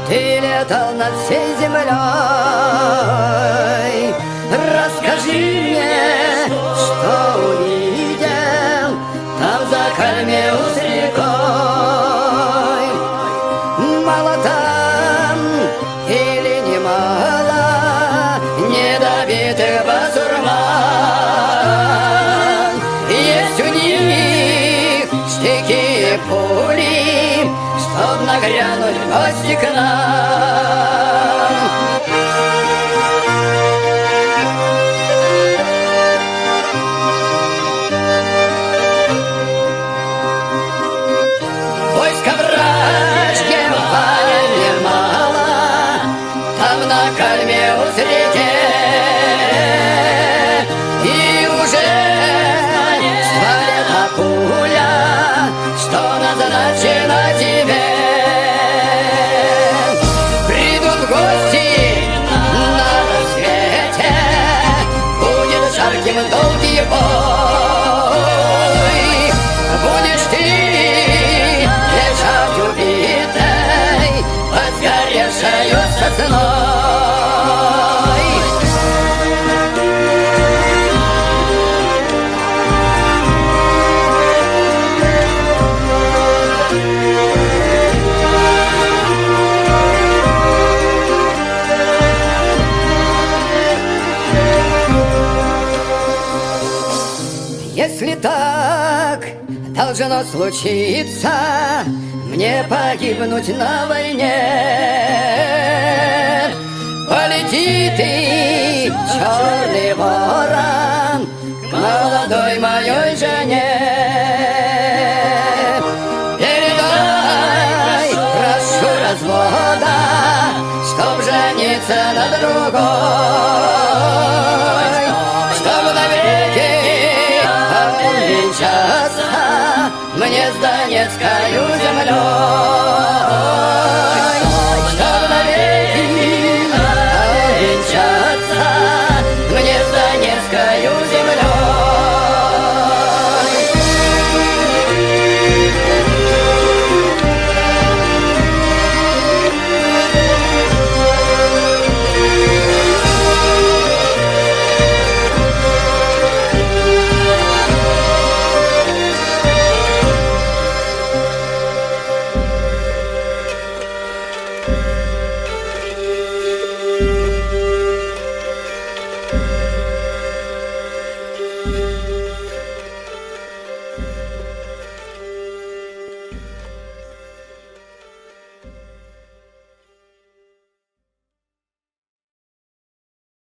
Ты летал над всей землей. Расскажи мне, что увидел там за Кальмиус рекой. Мало там или немало недобитых басурман. Есть у них штыки и пули, чтоб нагрянуть в гости к нам. Войска вражьего немало там на Кальмиус реке, и уже стволит пуля, что назначена тебе. Придут в гости на рассвете, будет жарким долгий бой. Будешь ты лежать убитой под сгоревшею сосной. Если так должно случиться, мне погибнуть на войне, полети ты, черный ворон, к молодой моей жене. Передай, прошу развода, чтоб жениться на другой.